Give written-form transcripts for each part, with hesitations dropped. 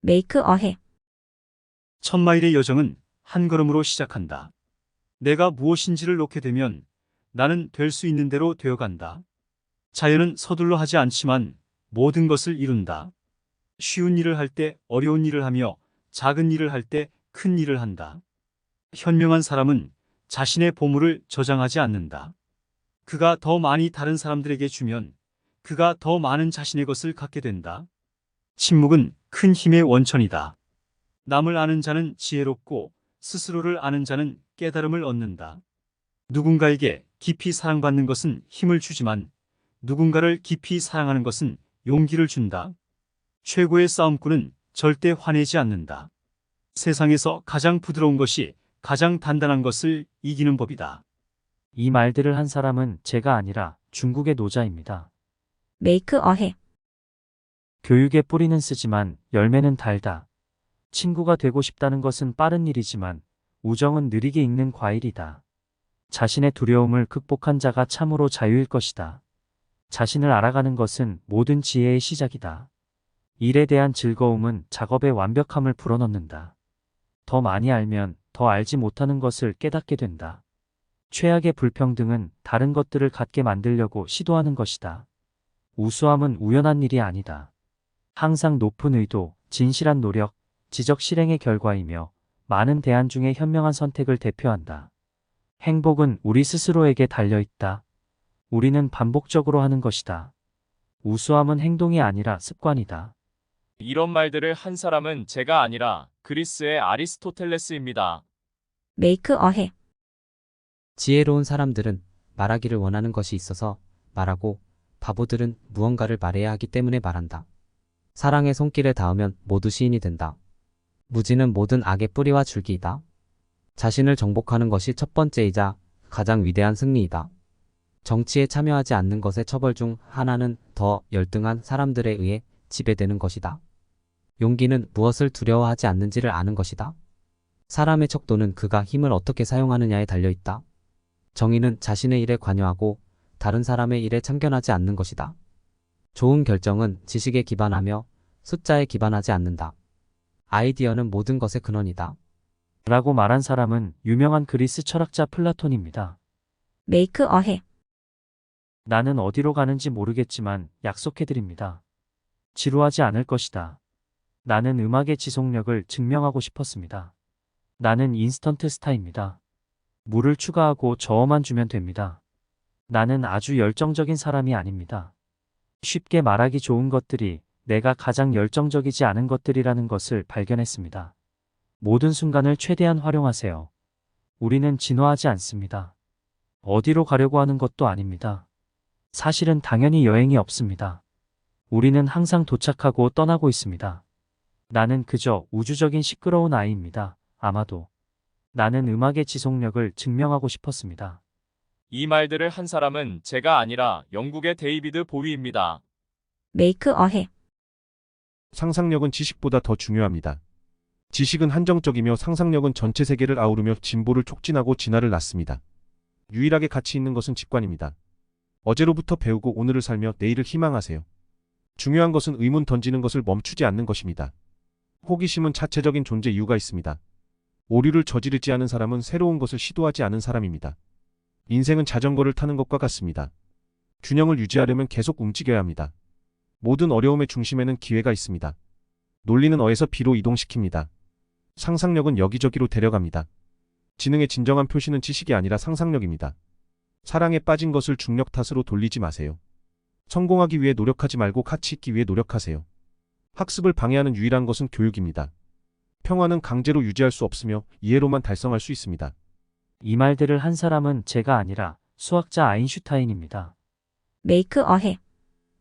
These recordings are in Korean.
메이크 어해. 천마일의 여정은 한 걸음으로 시작한다. 내가 무엇인지를 놓게 되면 나는 될 수 있는 대로 되어간다. 자연은 서둘러 하지 않지만 모든 것을 이룬다. 쉬운 일을 할 때 어려운 일을 하며 작은 일을 할 때 큰 일을 한다. 현명한 사람은 자신의 보물을 저장하지 않는다. 그가 더 많이 다른 사람들에게 주면 그가 더 많은 자신의 것을 갖게 된다. 침묵은 큰 힘의 원천이다. 남을 아는 자는 지혜롭고 스스로를 아는 자는 깨달음을 얻는다. 누군가에게 깊이 사랑받는 것은 힘을 주지만 누군가를 깊이 사랑하는 것은 용기를 준다. 최고의 싸움꾼은 절대 화내지 않는다. 세상에서 가장 부드러운 것이 가장 단단한 것을 이기는 법이다. 이 말들을 한 사람은 제가 아니라 중국의 노자입니다. 메이크 어해. 교육의 뿌리는 쓰지만 열매는 달다. 친구가 되고 싶다는 것은 빠른 일이지만 우정은 느리게 익는 과일이다. 자신의 두려움을 극복한 자가 참으로 자유일 것이다. 자신을 알아가는 것은 모든 지혜의 시작이다. 일에 대한 즐거움은 작업의 완벽함을 불어넣는다. 더 많이 알면 더 알지 못하는 것을 깨닫게 된다. 최악의 불평등은 다른 것들을 갖게 만들려고 시도하는 것이다. 우수함은 우연한 일이 아니다. 항상 높은 의도, 진실한 노력, 지적 실행의 결과이며 많은 대안 중에 현명한 선택을 대표한다. 행복은 우리 스스로에게 달려있다. 우리는 반복적으로 하는 것이다. 우수함은 행동이 아니라 습관이다. 이런 말들을 한 사람은 제가 아니라 그리스의 아리스토텔레스입니다. 메이크 어해. 지혜로운 사람들은 말하기를 원하는 것이 있어서 말하고 바보들은 무언가를 말해야 하기 때문에 말한다. 사랑의 손길에 닿으면 모두 시인이 된다. 무지는 모든 악의 뿌리와 줄기이다. 자신을 정복하는 것이 첫 번째이자 가장 위대한 승리이다. 정치에 참여하지 않는 것의 처벌 중 하나는 더 열등한 사람들에 의해 지배되는 것이다. 용기는 무엇을 두려워하지 않는지를 아는 것이다. 사람의 척도는 그가 힘을 어떻게 사용하느냐에 달려있다. 정의는 자신의 일에 관여하고 다른 사람의 일에 참견하지 않는 것이다. 좋은 결정은 지식에 기반하며 숫자에 기반하지 않는다. 아이디어는 모든 것의 근원이다. 라고 말한 사람은 유명한 그리스 철학자 플라톤입니다. 메이크 어해. 나는 어디로 가는지 모르겠지만 약속해드립니다. 지루하지 않을 것이다. 나는 음악의 지속력을 증명하고 싶었습니다. 나는 인스턴트 스타입니다. 물을 추가하고 저어만 주면 됩니다. 나는 아주 열정적인 사람이 아닙니다. 쉽게 말하기 좋은 것들이 내가 가장 열정적이지 않은 것들이라는 것을 발견했습니다. 모든 순간을 최대한 활용하세요. 우리는 진화하지 않습니다. 어디로 가려고 하는 것도 아닙니다. 사실은 당연히 여행이 없습니다. 우리는 항상 도착하고 떠나고 있습니다. 나는 그저 우주적인 시끄러운 아이입니다. 아마도. 나는 음악의 지속력을 증명하고 싶었습니다. 이 말들을 한 사람은 제가 아니라 영국의 데이비드 보위입니다. 메이크 어해. 상상력은 지식보다 더 중요합니다. 지식은 한정적이며 상상력은 전체 세계를 아우르며 진보를 촉진하고 진화를 낳습니다. 유일하게 가치 있는 것은 직관입니다. 어제로부터 배우고 오늘을 살며 내일을 희망하세요. 중요한 것은 의문 던지는 것을 멈추지 않는 것입니다. 호기심은 자체적인 존재 이유가 있습니다. 오류를 저지르지 않은 사람은 새로운 것을 시도하지 않은 사람입니다. 인생은 자전거를 타는 것과 같습니다. 균형을 유지하려면 계속 움직여야 합니다. 모든 어려움의 중심에는 기회가 있습니다. 논리는 어에서 비로 이동시킵니다. 상상력은 여기저기로 데려갑니다. 지능의 진정한 표시는 지식이 아니라 상상력입니다. 사랑에 빠진 것을 중력 탓으로 돌리지 마세요. 성공하기 위해 노력하지 말고 가치 있기 위해 노력하세요. 학습을 방해하는 유일한 것은 교육입니다. 평화는 강제로 유지할 수 없으며 이해로만 달성할 수 있습니다. 이 말들을 한 사람은 제가 아니라 수학자 아인슈타인입니다. 메이크 어해.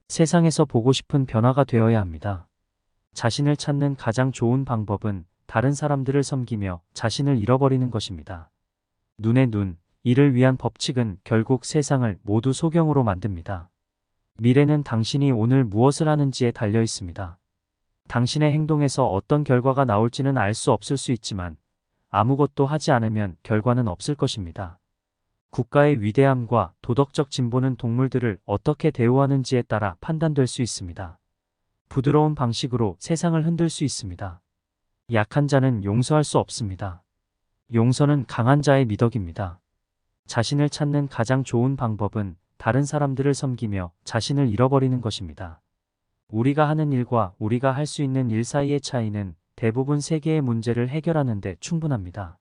세상에서 보고 싶은 변화가 되어야 합니다. 자신을 찾는 가장 좋은 방법은 다른 사람들을 섬기며 자신을 잃어버리는 것입니다. 눈의 눈, 이를 위한 법칙은 결국 세상을 모두 소경으로 만듭니다. 미래는 당신이 오늘 무엇을 하는지에 달려 있습니다. 당신의 행동에서 어떤 결과가 나올지는 알 수 없을 수 있지만 아무것도 하지 않으면 결과는 없을 것입니다. 국가의 위대함과 도덕적 진보는 동물들을 어떻게 대우하는지에 따라 판단될 수 있습니다. 부드러운 방식으로 세상을 흔들 수 있습니다. 약한 자는 용서할 수 없습니다. 용서는 강한 자의 미덕입니다. 자신을 찾는 가장 좋은 방법은 다른 사람들을 섬기며 자신을 잃어버리는 것입니다. 우리가 하는 일과 우리가 할 수 있는 일 사이의 차이는 대부분 세계의 문제를 해결하는 데 충분합니다.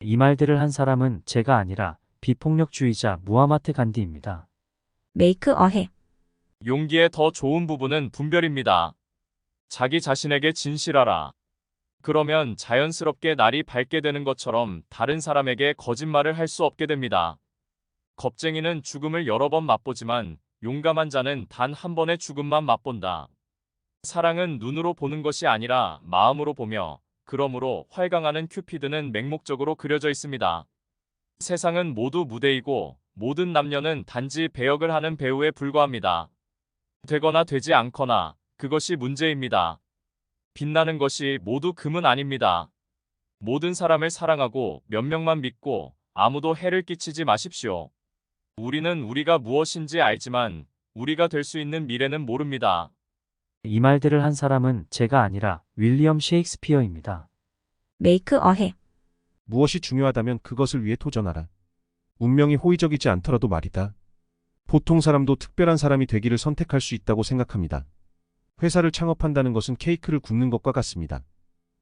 이 말들을 한 사람은 제가 아니라 비폭력주의자 무하마트 간디입니다. make a 해. 용기의 더 좋은 부분은 분별입니다. 자기 자신에게 진실하라. 그러면 자연스럽게 날이 밝게 되는 것처럼 다른 사람에게 거짓말을 할 수 없게 됩니다. 겁쟁이는 죽음을 여러 번 맛보지만 용감한 자는 단 한 번의 죽음만 맛본다. 사랑은 눈으로 보는 것이 아니라 마음으로 보며, 그러므로 활강하는 큐피드는 맹목적으로 그려져 있습니다. 세상은 모두 무대이고 모든 남녀는 단지 배역을 하는 배우에 불과합니다. 되거나 되지 않거나 그것이 문제입니다. 빛나는 것이 모두 금은 아닙니다. 모든 사람을 사랑하고 몇 명만 믿고 아무도 해를 끼치지 마십시오. 우리는 우리가 무엇인지 알지만 우리가 될 수 있는 미래는 모릅니다. 이 말들을 한 사람은 제가 아니라 윌리엄 셰익스피어입니다. make a 해. 무엇이 중요하다면 그것을 위해 도전하라. 운명이 호의적이지 않더라도 말이다. 보통 사람도 특별한 사람이 되기를 선택할 수 있다고 생각합니다. 회사를 창업한다는 것은 케이크를 굽는 것과 같습니다.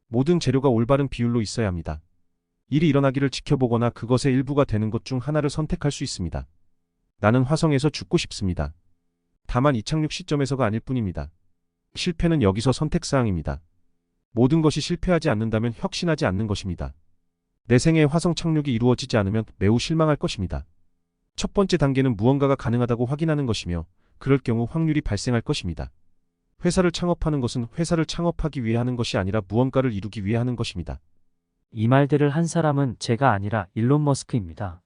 모든 재료가 올바른 비율로 있어야 합니다. 일이 일어나기를 지켜보거나 그것의 일부가 되는 것 중 하나를 선택할 수 있습니다. 나는 화성에서 죽고 싶습니다. 다만 이착륙 시점에서가 아닐 뿐입니다. 실패는 여기서 선택사항입니다. 모든 것이 실패하지 않는다면 혁신하지 않는 것입니다. 내 생애의 화성 착륙이 이루어지지 않으면 매우 실망할 것입니다. 첫 번째 단계는 무언가가 가능하다고 확인하는 것이며, 그럴 경우 확률이 발생할 것입니다. 회사를 창업하는 것은 회사를 창업하기 위해 하는 것이 아니라 무언가를 이루기 위해 하는 것입니다. 이 말들을 한 사람은 제가 아니라 일론 머스크입니다.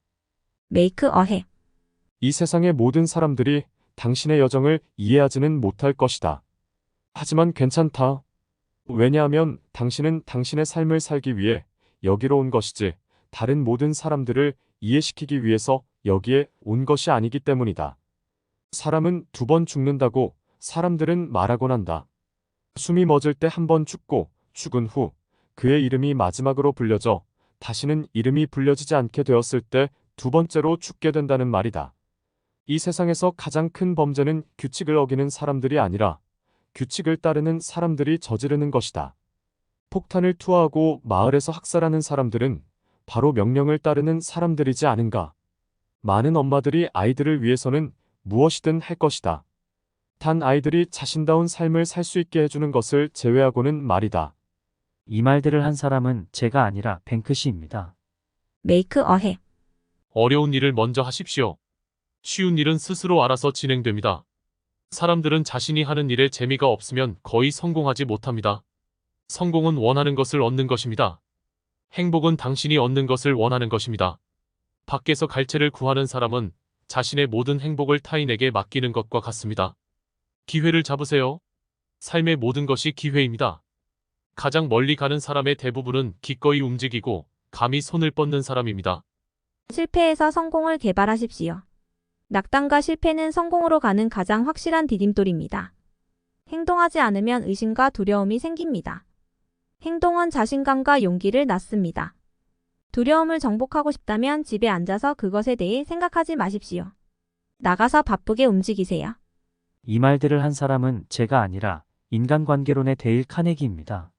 make a 해. 이 세상의 모든 사람들이 당신의 여정을 이해하지는 못할 것이다. 하지만 괜찮다. 왜냐하면 당신은 당신의 삶을 살기 위해 여기로 온 것이지 다른 모든 사람들을 이해시키기 위해서 여기에 온 것이 아니기 때문이다. 사람은 2번 죽는다고 사람들은 말하곤 한다. 숨이 멎을 때 한 번 죽고 죽은 후 그의 이름이 마지막으로 불려져 다시는 이름이 불려지지 않게 되었을 때 2번째로 죽게 된다는 말이다. 이 세상에서 가장 큰 범죄는 규칙을 어기는 사람들이 아니라 규칙을 따르는 사람들이 저지르는 것이다. 폭탄을 투하하고 마을에서 학살하는 사람들은 바로 명령을 따르는 사람들이지 않은가. 많은 엄마들이 아이들을 위해서는 무엇이든 할 것이다. 단 아이들이 자신다운 삶을 살 수 있게 해주는 것을 제외하고는 말이다. 이 말들을 한 사람은 제가 아니라 뱅크시입니다. make a 해. 어려운 일을 먼저 하십시오. 쉬운 일은 스스로 알아서 진행됩니다. 사람들은 자신이 하는 일에 재미가 없으면 거의 성공하지 못합니다. 성공은 원하는 것을 얻는 것입니다. 행복은 당신이 얻는 것을 원하는 것입니다. 밖에서 갈채를 구하는 사람은 자신의 모든 행복을 타인에게 맡기는 것과 같습니다. 기회를 잡으세요. 삶의 모든 것이 기회입니다. 가장 멀리 가는 사람의 대부분은 기꺼이 움직이고 감히 손을 뻗는 사람입니다. 실패에서 성공을 개발하십시오. 낙담과 실패는 성공으로 가는 가장 확실한 디딤돌입니다. 행동하지 않으면 의심과 두려움이 생깁니다. 행동은 자신감과 용기를 낳습니다. 두려움을 정복하고 싶다면 집에 앉아서 그것에 대해 생각하지 마십시오. 나가서 바쁘게 움직이세요. 이 말들을 한 사람은 제가 아니라 인간관계론의 데일 카네기입니다.